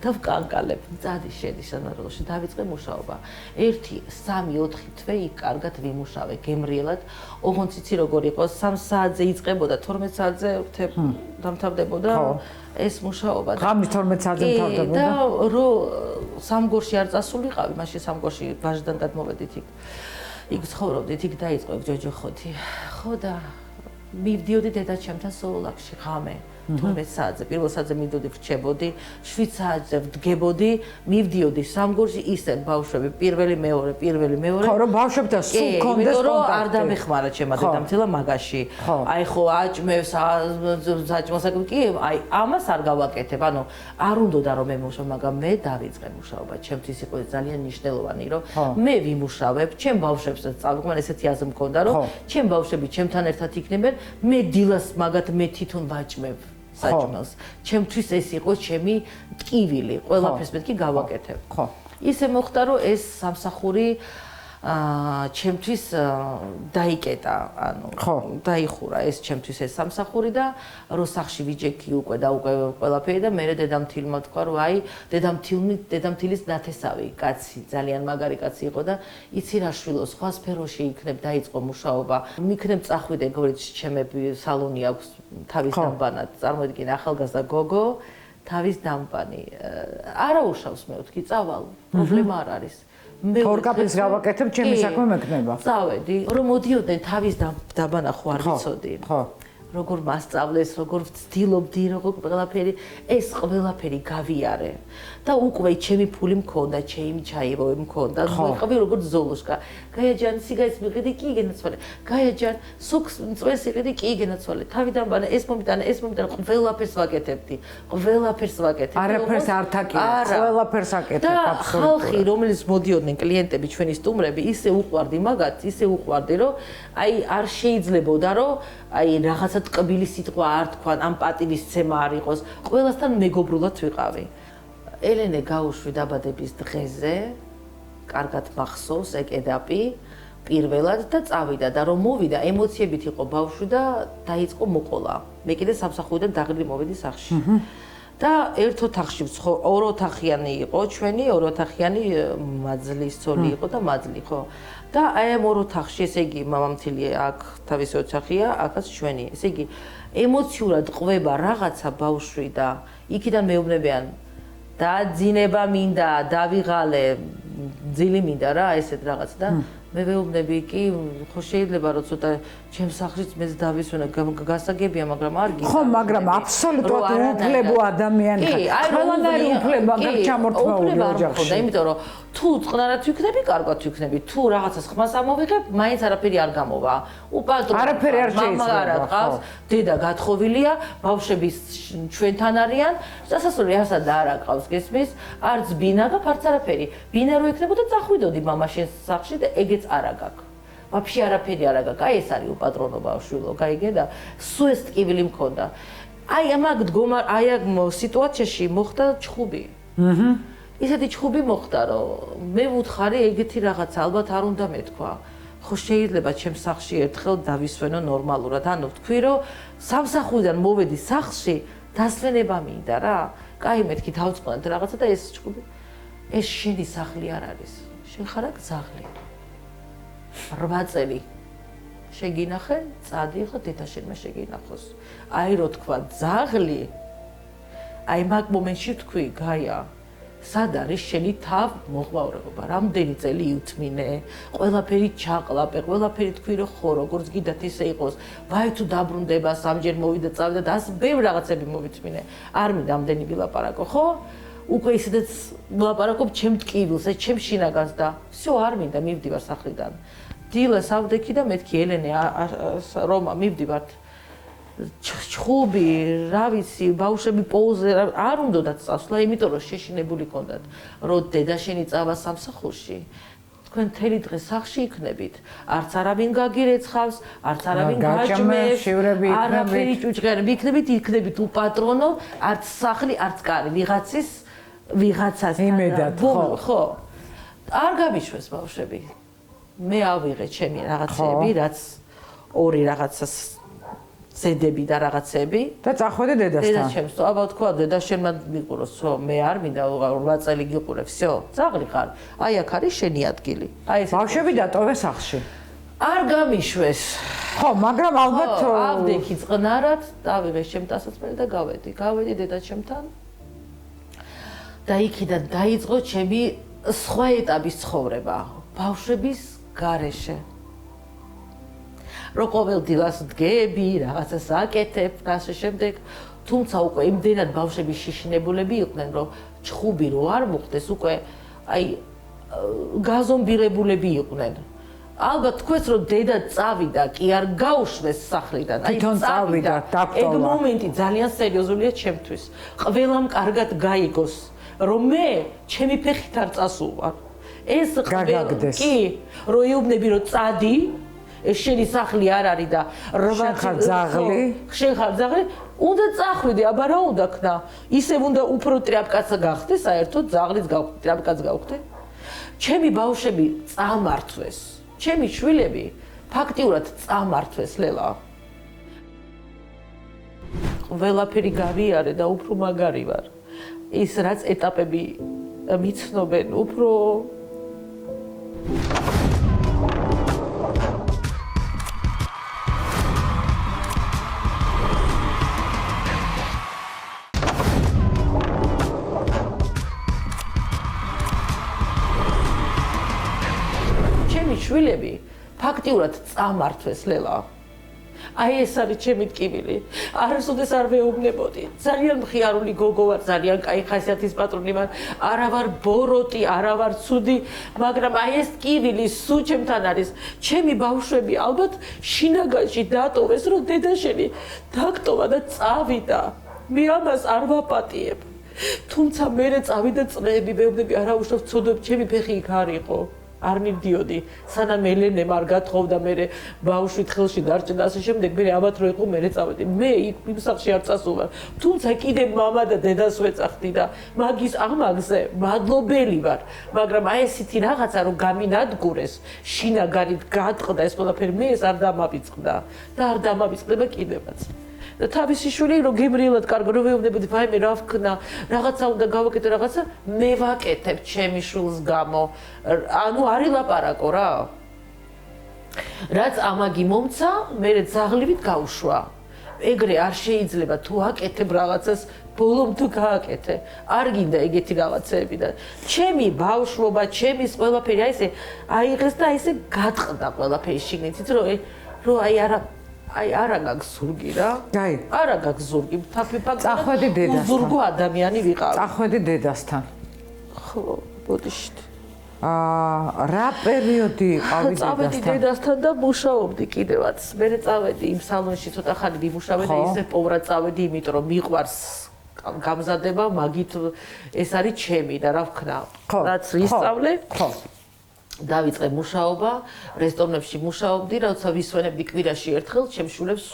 და ვკანკალებ წადი შედი სანაროში დავიწყე მუშაობა 1 3 4 თვე იქ კარგად ვიმუშავე გემრიელად ოღონდ იცი როგორ იყო 3 საათზე იწყებოდა 12 საათზე დამთავრდებოდა ეს მუშაობა და ღამის 12 საათზე მთავრდებოდა და რო სამგორში არ წასულიყავი მაშინ სამგორში ვაჟდან გადმოვედით იქ ცხოვრობდით იქ დაიწყო ჯოჯოხოთი ხო და მივდიოდი დედაჩემთან სოლაკში ღამე 12 საათზე პირველ საათზე მივდიოდი ვრჩებოდი 7 საათზე ვდგებოდი მივდიოდი სამგორში ისე ბავშვები პირველი მეორე ხო რომ ბავშვებთან სულ კონდეს კონტაქტი არ დამეხმარა ჩემმა დედამთილა მაგაში აი ხო აჭმევს საჭმელს კი აი ამას არ გავაკეთებ ანუ არ უნდოდა რომ მე მუშაობ მაგრამ მე დავიწყე მუშაობა ჩემთვის იყო ძალიან მნიშვნელოვანი რომ მე ვიმუშავებ ჩემ ბავშვებსაც წავიყვან ესეთი აზრი მქონდა რომ ჩემ ბავშვები ჩემთან ერთად იქნებენ მე დილას მაგათ მე თვითონ ვაჭმევ საჭმელს. ჩემთვის ეს იყო ჩემი ტკივილი. ყველაფერს მეთქი გავაკეთებ. ხო. ისე მოხდა რომ ეს სამსახური ჩემთვის დაიკეტა, ანუ დაიხურა ეს ჩემთვის ეს სამსახური და რო სახში ვიჯექი უკვე და უკვე ყველაფერი და მე დედამთილმა თქვა რომ აი დედამთილის ნათესავი კაცი, ძალიან მაგარი კაცი იყო და იცი რა შვილო, სხვა სფეროში იქნებ დაიწყო მუშაობა. მიქნებ წახვიდე გორიც ჩემები სალონი აქვს თავის დამბანად. წარმოიდგინე ახალგაზრდა გოგო თავის დამბანი. არა უშავს მე ვთქი, წავალ, პრობლემა არ არის. ორკაპის გავაკეთებ, ჩემი საქმე მექნება. წავედი, რომ მოდიოდნენ თავის დაბანა ხო არ ვიცოდი. ხო. როგორ მასწავლეს, როგორ ვცდილობდი, როგორ ყველაფერი, ეს ყველაფერი გავიარე. და უკვე ჩემი ფული მქონდა, ჩემი ჩაიროები მქონდა, ვიყავი როგორც ზოლოშკა. გაიაჯან, სიგარეტს მიყიდი, კი გენაცვალე. გაიაჯან, სოქს მწვენს იყიდი, კი გენაცვალე. თავიდან ბანა ეს მომიტანა, ყველაფერს ვაკეთებდი. ყველაფერს ვაკეთებდი. არაფერს არ თაკირავ, ყველაფერს აკეთებ აბსოლუტურად. და ხალხი, რომელიც მოდიოდნენ კლიენტები, ჩვენი სტუმრები, ისე უყვარდი მაგათ, ისე უყვარდი, რომ აი არ შეიძლებოდა, რომ აი რაღაცა ტკბილი სიტყვა არ თქვან, ამ პატივისცემა არ იყოს. ყველასთან მეგობრულად ვიყავი. ელენე გაუშვი დაბადების დღეზე, კარგად მახსოვს ეკედაპი პირველად და წავიდა და რომ მოვიდა, ემოციებით იყო ბავშვი და დაიწყო მოყოლა. მე კიდე სამსახურიდან დაღლილი მოვედი სახლში. და ერთ ოთახში ორ ოთახიანი იყო ჩვენი, ორ ოთახიანი მაძლის ცოლი იყო და მაძლი ხო. და აი ამ ორ ოთახში, ესე იგი, მამამთილი აქ თავისი ოთახია, აქაც ჩვენი. ესე იგი, ემოციურად ყვება რაღაცა ბავშვი და იქიდან მეუბნებიან დაძინება მინდა, დავიღალე, ძილი მინდა რა, ესეთ რაღაც და მე ვეუბნები კი, ხო შეიძლება რომ ცოტა ჩემს სახლშიც მეც დავისვენა, გასაგებია, მაგრამ არ გინდა. ხო, მაგრამ აბსოლუტურად უფლებო ადამიანი ხარ. ყველანაირი უფლება გაქვს ჩამორთმეული ოჯახში. იმიტომ რომ თუ წყნარად ვიქნები, კარგად ვიქნები, თუ რაღაცას ხმას ამოვიღებ, მაინც არაფერი არ გამოვა. უპატრონო. არაფერი არ შეიძლება. არა ყავს, დედა გათხოვილია, ბავშვები ჩვენთან არიან, სასასვლელი ასად არ აყავს, გესმის? არც ბინა და არც არაფერი. ბინა რო იქნებოდა, წახვიდოდი მამაშენს სახლში და ეგეც არ აგაკ. ვაფშე არაფერი არ აგაკ. აი ეს არის უპატრონო ბავშვილო, გაიგე და სულ ეს ტკივილი მქონდა. აი ამ სიტუაციაში მოხდა ჩხუბი. ისეთი ჩხუბი მოხდა, რომ მე ვუთხარი ეგეთი რაღაცა, ალბათ არ უნდა მეთქვა. ხო შეიძლება ჩემს სახლში ერთხელ დავისვენო ნორმალურად. ანუ ვთქვი, რომ სამსახურიდან მოვედი სახლში, დასვენება მინდა რა. კაი მეთქი დავწყნათ რაღაცა და ეს ჩხუბი ეს შენი სახლი არ არის. შენ ხარ აქ ძაღლი. 8 წელი შეგინახე, წადი ხო დედაშენმა შეგინახოს. აი რო თქვა ძაღლი, აი მაგ მომენტში თქვი, გაია, სად არის შენი თავ მოყვაურება? რამდენი წელი უთმინე? ყველაფერი ჩაყლაპე, ყველაფერი თქვი რომ ხო, როგორც გიდათ ისე იყოს. ვაი თუ დაბრუნდება, სამჯერ მოვიდა, წავიდა და ასე ბევრ რაღაცები მოვითმინე. არ მინდა ამდენი ვილაპარაკო, ხო? უკვე ისედაც ვილაპარაკობ ჩემ ტკივილს, ჩემ შინაგანს და всё არ მინდა, მივდივარ სახლიდან. დილა სავდექი და მეთქი ელენე რომა მივდივართ. ჩხუბი, რა ვიცი, ბავშვები პოუზე არ უნდათ წასვლა, იმიტომ რომ შეშინებული კონდათ, რომ დედაშენი წავა სამსახურში. თქვენ მთელი დღე სახლში იქნებით, არც არავინ გაგირეცხავს, არც არავინ გაჭმევს, არაფერი ჭუჭყერები იქნებით უპატრონო, არც სახლი, არც კარი, ვიღაცას იმედად, ხო. არ გამიშვეს ბავშვები. მე ავიღე ჩემი რაღაცები, რაც ორი რაღაცას ზედები და რაღაცები და წახვედი დედასთან. დედაჩემს, აბა თქვა დედაშენმა მიყუროს, მე არ მინდა 8 წელი გიყურე, всё, ძაღლი ხარ. აი აქ არის შენი ადგილი. აი ეს ბავშვები დატოვე სახლში. არ გამიშვეს. ხო, მაგრამ ალბათ ავდექი წყნარად, დავიღე ჩემ დასასწრელი და გავედი დედაჩემთან. და იქიდან დაიწყო ჩემი სხვა ეტაპის ცხოვრება, ბავშვების გარეშე. რო ყოველ დილას დგები, რაღაცას აკეთებ და ასე შემდეგ, თუმცა უკვე იმდენად ბავშვები შიშინებულები იყვნენ, რომ ჩხუბი რო არ მოხდეს, უკვე აი გაზომბირებულები იყვნენ. ალბათ თქვენს რომ დედა წავიდა, კი არ გაუშვეს სახლიდან, აი წავიდა, ეგ მომენტი ძალიან სერიოზულია ჩემთვის. ყველამ კარგად გაიგოს, რომ მე ჩემი ფეხით არ წასულვარ. ეს კი, რო იუბნები რომ წადი ეს შენი სახლი არ არის და შენ ხარ ძაღლი, უნდა წახვიდე, აბა რა უნდა ქნა? ისევ უნდა უფრო ტრიაპკაცა გახდე, საერთოდ ძაღლის გავხდე, ტრიაპკაც გავხდე. ჩემი ბავშვები წამართვეს, ჩემი შვილები ფაქტიურად წამართვეს, ლელა. ყველაფერი გავიარე და უფრო მაგარი ვარ. ის რაც ეტაპები მიცნობენ, უფრო შვილები ფაქტიურად წამართვეს, ლელა. აი ეს არის ჩემი ტკივილი. არასოდეს არ ვეუბნებოდი. ძალიან მხიარული გოგო ვარ, ძალიან კაი ხასიათის პატრონი ვარ. არა ვარ ბოროტი, არა ვარ ცუდი, მაგრამ აი ეს ტკივილი სულ ჩემთან არის. ჩემი ბავშვები ალბათ შინაგანში დატოვეს, რომ დედაშენი დაგტოვა და წავიდა. მე ამას არ ვაპატიებ. თუმცა მერე წავიდა წლები, მეუბნები არა უშავს ცოდვებ, ჩემი ფეხი იქ არ იყო. არ მივდიოდი, სანამ ელენემ არ გათხოვდა, მერე ბავშვი ხელში დარჩა და ასე შემდეგ, მერე ამათ რო იყო, მერე წავედი. მე იმ სახში არ წასულვარ. თუმცა კიდე მამა და დედას ვეწახდი და მაგის ამაგზე მადლობელი ვარ, მაგრამ აი ესეთი რაღაცა რომ გამინადგურეს, შინაგანით გატყდა ეს ყველაფერი, მე ეს არ დამავიწყდა და არ დამავიწყდება კიდევაც. და თავისი შვილი რომ გემრიელად კარგ რო ვეუბნებოდი, ვაიმე რა ვქნა, რაღაცა უნდა გავაკეთო, რაღაცა მე ვაკეთებ ჩემი შვილს გამო. ანუ არ ილაპარაკო რა. რაც ამაგი მომცა, მე ძაღლივით გავუშვა. ეგრე არ შეიძლება თუ აკეთებ რაღაცას, ბოლომ თუ გააკეთე. არ გინდა ეგეთი რაღაცეები და ჩემი ბავშვობა, ჩემის ყველაფერი აი ესე აიღეს და აი ესე გატყდა ყველაფერი შიგნით, იცი რომ აი არა გაქვს ზურგი რა. აი, არა გაქვს ზურგი, თაფიფაკ. წახვედი დედასთან. ზურგო ადამიანი ვიყავი. წახვედი დედასთან. ხო, ბოდიშით. რა პერიოდი ყავი წავედი დედასთან და მუშაობდი კიდევაც. მე წავედი იმ სალონში ცოტა ხანი ვიმუშავე და ისე პოვრად წავედი, იმიტომ რომ მიყვარს გამზადება, მაგით ეს არის ჩემი და რა ვქნა. რაც ვისწავლე. ხო. დავიწყე მუშაობა, რესტორნებში მუშაობდი, როცა ვისვენებდი კვირაში ერთხელ ჩემს შვილებს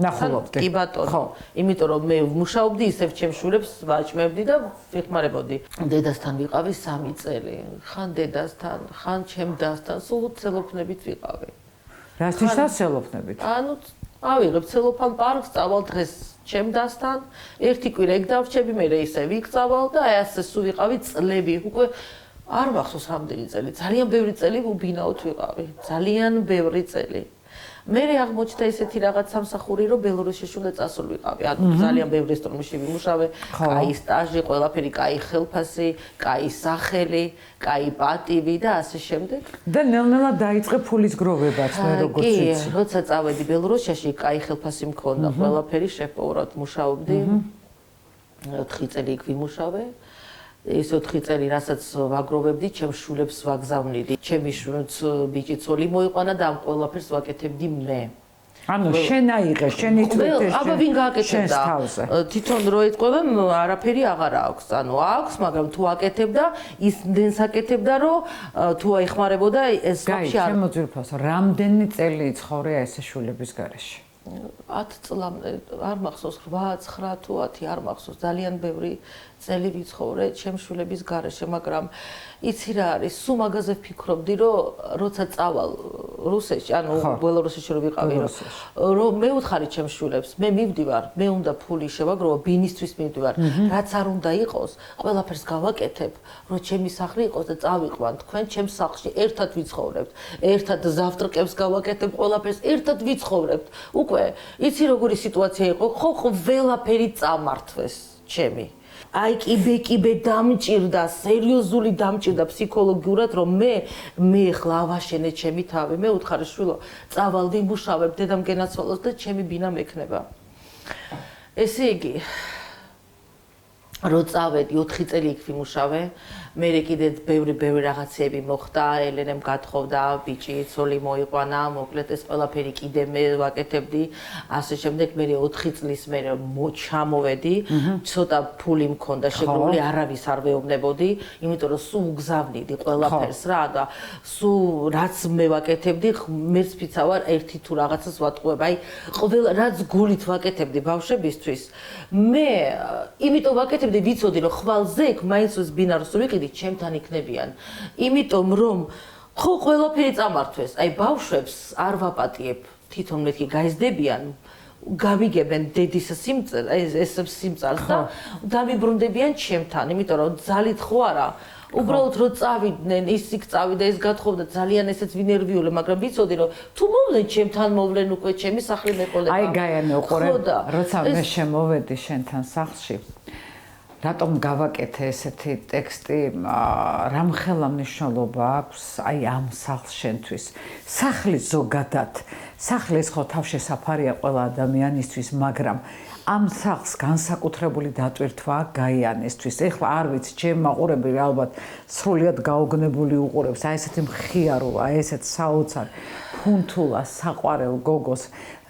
ნახულობდი. კი ბატონო. ხო. იმიტომ რომ მე მუშაობდი, ისევ ჩემს შვილებს ვაჭმევდი და ვიხმარებოდი. დედასთან ვიყავი 3 წელი. ხან დედასთან, ხან ჩემ დასთან, სულ ცელოფნებით ვიყავი. რას ნიშნავს ცელოფნებით? ანუ ავიღებ ცელოფან პარკს, წავალ დღეს ჩემ დასთან, ერთი კვირა ეგ დავრჩები, მე ისე ვიქცავალ და აი ასე სულ ვიყავი წლები. უკვე არ მახსოვს რამდენი წელი, ძალიან ბევრი წელი უბინაოთ ვიყავი, ძალიან ბევრი წელი. მე აღმოჩნდა ესეთი რაღაც სამსახური, რომ ბელორუსიაში უნდა წასულიყავი. ანუ ძალიან ბევრი რესტორნში ვიმუშავე, კაი სტაჟი, ყველაფერი კაი ხელფასი, კაი სახელი, კაი პატივი და ასე შემდეგ. და ნელ-ნელა დაიწყე ფულის გროვებაც, მე როგორც ვიცი. კი, როცა წავედი ბელორუსიაში, კაი ხელფასი მქონდა, ყველაფერი შეფოვრად მუშაობდი. 4 წელი იქ ვიმუშავე. ეს 4 წელი, რასაც ვაგროვებდი, ჩემს შვილებს ვაგზავნიდი. ჩემი ბიჭი ცოლი მოიყვანა და ამ ყველაფერს ვაკეთებდი მე. ანუ შენ აიღე, შენი თვითონ აბა ვინ გააკეთებდა? თვითონ რო ეტყობა, არაფერი აღარ აქვს. ანუ აქვს, მაგრამ თუ აკეთებდა, ის დენს აკეთებდა, რომ თუ აიხმარებოდა ეს ვაფშე არ. შემოძვირფას, რამდენი წელი იცხოვრე ესე შვილების გარეშე? 10 წლამდე, არ მახსოვს 8, 9 თუ 10, არ მახსოვს, ძალიან ბევრი წელი ვიცხოვრე ჩემს შვილების გარეშე, მაგრამ იცი რა არის, სულ მაგაზე ვფიქრობდი, რომ როცა წავალ რუსეთში, ანუ ბელორუსში რო ვიყავი, რომ მე უთხარი ჩემს შვილებს, მე მივდივარ, მე უნდა ფული შევაგროვო, ბინისთვის მივდივარ, რაც არ უნდა იყოს, ყველაფერს გავაკეთებ, რომ ჩემი სახლი იყოს და წავიყვან თქვენ ჩემს სახლში, ერთად ვიცხოვრებთ, ერთად ზავტრკებს გავაკეთებ, ყველაფერს ერთად ვიცხოვრებთ. უკვე იცი როგორი სიტუაცია იყო, ხო ყველაფერი წამართვეს ჩემი. აი კიბე დამჭირდა, სერიოზული დამჭირდა ფსიქოლოგიურად, რომ მე ხლა ავაშენე ჩემი თავი, მე უთხარი შვილო, წავალ ვიმუშავებ, დედამ გენაცვალოს და ჩემი ბინა მექნება. ესე იგი, რო წავედი 4 წელი იქ ვიმუშავე, მე კიდე ბევრი რაღაცები მოხდა, ელენემ გათხოვდა, ბიჭი ცოლი მოიყვანა, მოკლედ ეს ყველაფერი კიდე მე ვაკეთებდი, ასე შემდეგ მე 4 წლის მერე ჩამოვედი, ცოტა ფული მქონდა შეგროვებული, არავის არ ვეუბნებოდი, იმიტომ რომ სულ გზავნიდი ყველაფერს რა და სულ რაც მე ვაკეთებდი, მერც ფიცავარ ერთი თუ რაღაცას ვატყუებ, აი ყველა რაც გულით ვაკეთებდი ბავშვებისთვის, მე იმიტომ ვაკეთებდი, ვიცოდი რომ ხვალზე იქ მაინც ის ბინარს ვიყიდი ჩემთან იქნებიან. იმიტომ რომ ხო ყველაფერი წამართვეს. აი ბავშვებს არ ვაპატიებ, თვითონ მეთქი გაიზდებიან, გავიგებენ დედის სიმწარეს, ეს სიმწარს და დამიბრუნდებიან ჩემთან, იმიტომ რომ ძალით ხო არა. უბრალოდ რო წავიდნენ, ის იქ წავიდა, ეს გათხოვდა, ძალიან ესეც ვინერვიულე, მაგრამ ვიცოდი რომ თუ მოვლენ ჩემთან მოვლენ უკვე ჩემი სახლი მეყოლება. აი გაიანე უყურე, როცა მე შემოვედი შენთან სახლში რატომ გავაკეთე ესეთი ტექსტი, რამხელა მნიშვნელობა აქვს აი ამ სახლს შენთვის. სახლი ზოგადად, სახლი ეს ხო თავშესაფარია ყველა ადამიანისთვის, მაგრამ ამ სახლს განსაკუთრებული დატვირთვა გაიანესთვის. ეხლა არ ვიცი, ჩემ მაყურებელი ალბათ სრულიად გაოგნებული უყურებს, აი ესეთი მხიარო, აი ესეთ საოცარ ფუნთულა საყვარელ გოგოს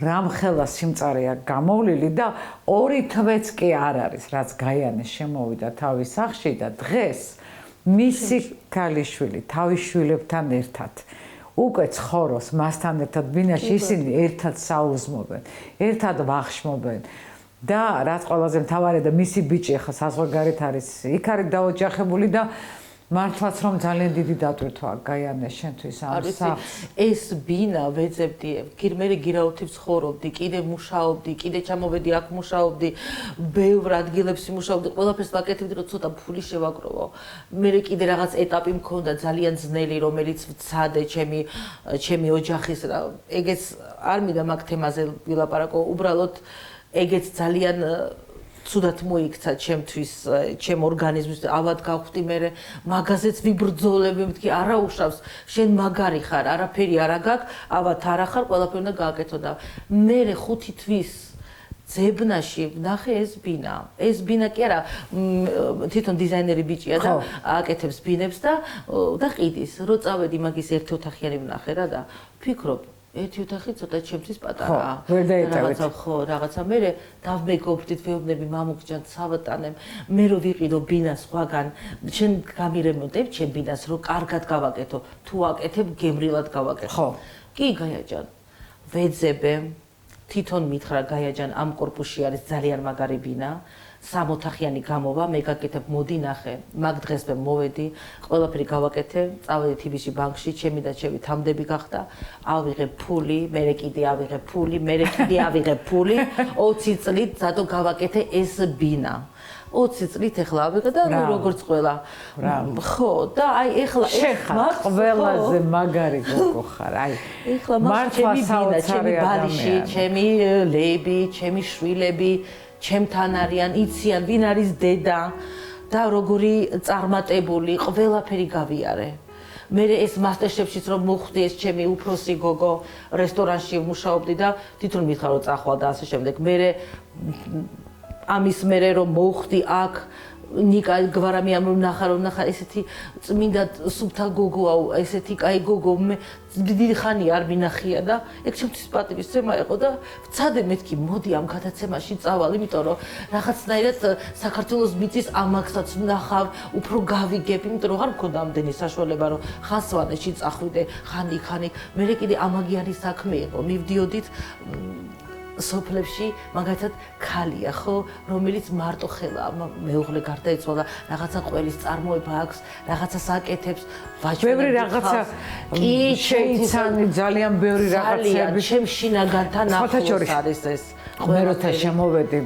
რამხელა სიმწარეა გამოვლილი და ორი თვეც კი არ არის, რაც გაიანეს შემოვიდა თავის სახლში და დღეს მისი ქალიშვილი თავის შვილებთან ერთად უკვე ცხოვრობს მასთან ერთად ბინაში, ისინი ერთად საუზმობენ, ერთად ვახშმობენ. და რაც ყველაზე მთავარია და მისი ბიჭი ახლა საზღვარგარეთ არის, იქ არის დაოჯახებული და მართლაც რომ ძალიან დიდი დატვირთვა გაიანეს შენთვის ამ სახლს. ეს ბინა ვეძებდი, მე გირაუთი ვცხოვრობდი, კიდე მუშაობდი, კიდე ჩამოვედი აქ მუშაობდი, ბევრ ადგილებში მუშაობდი, ყველაფერს ვაკეთებდი, რომ ცოტა ფული შევაგროვო. მე კიდე რაღაც ეტაპი მქონდა ძალიან ძნელი, რომელიც ვცადე ჩემი ოჯახის, ეგეც არ მინდა მაგ თემაზე ვილაპარაკო, უბრალოდ ეგეც ძალიან ცუდად მოიქცა ჩემთვის, ჩემ ორგანიზმის, ავად გავხდი მე მაგაზეც ვიბრძოლები, მეთქი არა უშავს, შენ მაგარი ხარ, არაფერი არ აგაქვს, ავად არ ახარ, ყველაფერი უნდა გააკეთო და მე 5 თვის ძებნაში ვნახე ეს ბინა. ეს ბინა კი არა, თვითონ დიზაინერი ბიჭია და აკეთებს ბინებს და ყიდის. რო წავედი მაგის ერთი ოთახიანი ვნახე რა და ვფიქრობ ერთი ოთახი ცოტა ჩემთვის პატარაა. რაღაცა ხო, რაღაცა მე დავმეგობრდით, ვეუბნები მამუკჯან სავატანემ, მე რო ვიყიდო ბინას სხვაგან, შენ გამირემონტებ ჩემ ბინას, რომ კარგად გავაკეთო, თუ აკეთებ გემრიელად გავაკეთო. ხო. კი გაიაჯან. ვეძებე, თვითონ მითხრა გაიაჯან, ამ კორპუსში არის ძალიან მაგარი ბინა. 3 ოთახიანი გამოვა, მე გაკეთებ, მოდი ნახე. მაგ დღეს მე მოვედი, ყველაფერი გავაკეთე, წავედი თბილისში ბანკში, ჩემი და ჩემი თამდები გახდა, ავიღე ფული, მე კიდე ავიღე ფული, მე კიდე ავიღე ფული, 20 წლით ზადო გავაკეთე ეს ბინა. 20 წლით ეხლა ავიღე და როგორც ყველა. ხო, და აი ეხლა ეს ყველაზე მაგარი გოგო ხარ, აი. ეხლა მაგ ჩემი ბინა, ჩემი ბალიში, ჩემი ლეიბი, ჩემი შვილები ჩემთან არიან, იციან, ვინ არის დედა და როგორი წარმატებული, ყველაფერი გავიარე. მე ეს მასტერშეფშიც რომ მოხვდი ეს ჩემი უფროსი გოგო რესტორანში მუშაობდი და თვითონ მითხრა რომ წახვალ და ასე შემდეგ. მე ამის მერე რომ მოხვდი აქ ნიკა გვარამი ამ ნახა ესეთი წმინდა სუფთა გოგოა, ესეთი კაი გოგო, მე დიდი ხანი არ მინახია და ეგ ჩემთვის პატივისცემა იყო და ვცადე მეთქი მოდი ამ გადაცემაში წავალ, იმიტომ რომ რაღაცნაირად საქართველოს მიწის ამაგსაც ვნახავ, უფრო გავიგებ, იმიტომ რომ არ მქონდა ამდენი საშუალება რომ ხან სვანეთში წახვიდე, ხან იქ, მე კიდე ამაგიანი საქმე იყო, მივდიოდით სოფლებში მაგათად ქალია ხო, რომელიც მარტო ხელა მეუღლე გარდაიცვალა, რაღაცა ყველის წარმოება აქვს, რაღაცას აკეთებს, ბევრი რაღაცა კი შეიცანი, ძალიან ბევრი რაღაცები ჩემ შინაგანთან ახლოს არის ეს. მე როცა შემოვედი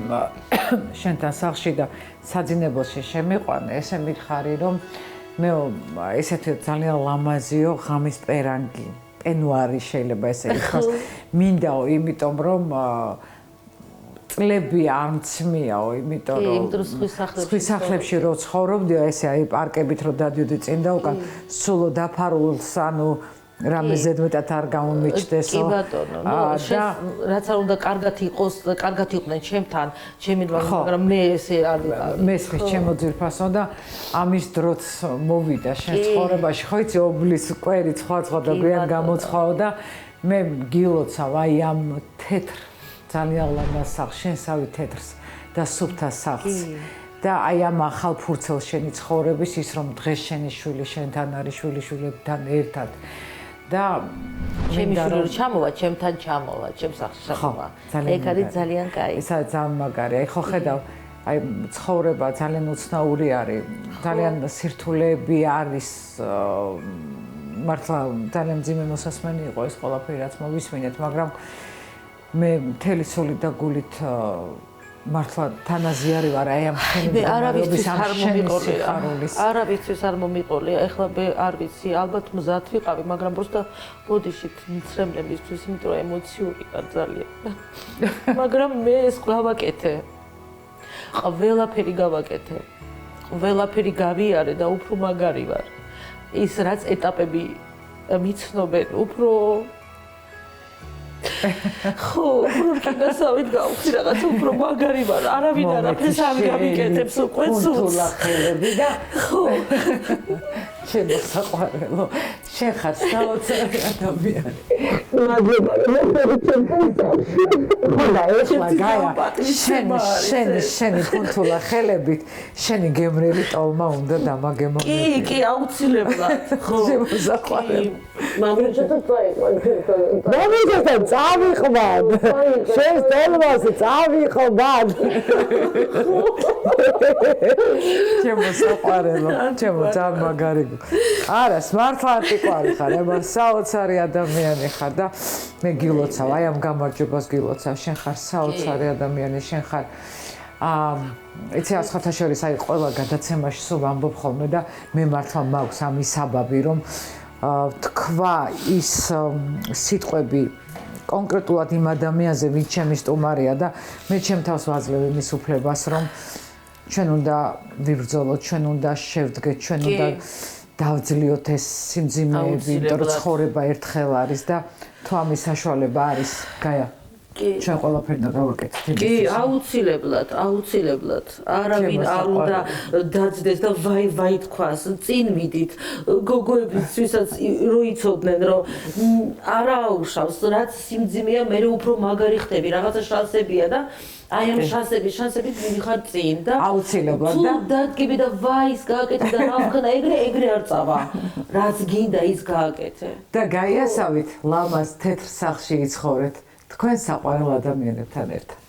შენთან სახლში და საძინებელში შემიყვანე, ესე მითხარი რომ მე ესეთი ძალიან ლამაზიო ღამის პერანგი პენუარი შეიძლება ესე ითქვას, მინდაო, იმიტომ რომ წლები არ მცმიაო, იმიტომ რომ სხვის სახლებში რო ცხოვრობდიო, ესე აი პარკებით რო დადიოდი წინ და უკან სულო დაფარულს, ანუ რამე ზედმეტად არ გამომიჩნდესო. კი ბატონო, რაც არ უნდა კარგად იყოს, კარგად იყვნენ ჩემთან, ჩემი მაგრამ მე ესე არ მესმის ჩემო ძირფასო და ამის დროც მოვიდა შენ ცხოვრებაში, ხო იცი ობლის კვერი სხვა და გვიან გამოცხაო და მე გილოცავ აი ამ თეთრ ძალიან ლამაზ სახლს, შენსავი თეთრს და სუფთა სახლს. და აი ამ ახალ ფურცელს შენი ცხოვრების ის რომ დღეს შენი შვილი შენთან არის, შვილიშვილებთან ერთად. და ჩემი შვილი რომ ჩამოვა, ჩემთან ჩამოვა, ჩემ სახლში ჩამოვა. ეგ არის ძალიან კაი. ესა ძალიან მაგარი. აი ხო ხედავ, აი ცხოვრება ძალიან უცნაური არის. ძალიან სირთულეები არის. მართლა ძალიან მძიმე მოსასმენი იყო ეს ყველაფერი რაც მოვისმინეთ, მაგრამ მე მთელი სული და გულით მართლა თანაზიარი ვარ აი ამ არავისთვის არ მომიყოლია. არავისთვის არ მომიყოლია. ეხლა მე არ ვიცი, ალბათ მზად ვიყავი, მაგრამ просто ბოდიშით მიცრემლებისთვის, იმიტომ რომ ემოციური ვარ ძალიან. მაგრამ მე ეს გავაკეთე. ყველაფერი გავაკეთე. ყველაფერი გავიარე და უფრო მაგარი ვარ. ის რაც ეტაპები მიცნობენ, უფრო ხო, უფრო კიდასავით გავხდი რაღაც უფრო მაგარი ვარ. არავინ არაფერს არ გამიკეთებს უკვე სულს. ხელები და ხო. ჩემო საყვარელო, შენ ხარ საოცარი ადამიანი. ხოდა ეხლა გაია, შენი ფუნთულა ხელებით, შენი გემრიელი ტოლმა უნდა დამაგემო. კი, აუცილებლად. ხო. ჩემო საყვარელო. მაგრამ მომიჯერდა წავიყვან. შენ ტოლმაზე წავიყვან. ჩემო საყვარელო, ჩემო ძალიან მაგარი. არა, მართლა ანტიკვარი ხარ, აბა საოცარი ადამიანი ხარ და მე გილოცავ, აი ამ გამარჯვებას გილოცავ, შენ ხარ საოცარი ადამიანი, შენ ხარ იცი ახალთა შორის აი ყველა გადაცემაში სულ ვამბობ ხოლმე და მე მართლა მაქვს ამის საბაბი, რომ თქვა ის სიტყვები კონკრეტულად იმ ადამიანზე, ვინც ჩემი სტუმარია და მე ჩემ თავს ვაძლევ იმის უფლებას, რომ ჩვენ უნდა ვიბრძოლოთ, ჩვენ უნდა შევდგეთ, ჩვენ უნდა დავძლიოთ ეს სიმძიმეები, იმიტომ რომ ცხოვრება ერთხელ არის და თუ ამის საშუალება არის, გაია. ჩვენ ყველაფერი და გავაკეთეთ. კი, აუცილებლად. არავინ არ უნდა დაძდეს და ვაი თქვას, წინ მიდით. გოგოებიც ვისაც რო იცოდნენ, რომ არა აუშავს, რაც სიმძიმეა, მე უფრო მაგარი ხდები, რაღაცა შანსებია და აი ამ შანსებით მივიხარ წინ და აუცილებლად და დადგები და ვაის გააკეთე და რა ვქნა, ეგრე არ წავა. რაც გინდა ის გააკეთე. და გაიასავით, ლამაზ თეთრ სახლში იცხოვრეთ. თქვენ საყვარელ ადამიანებთან ერთად.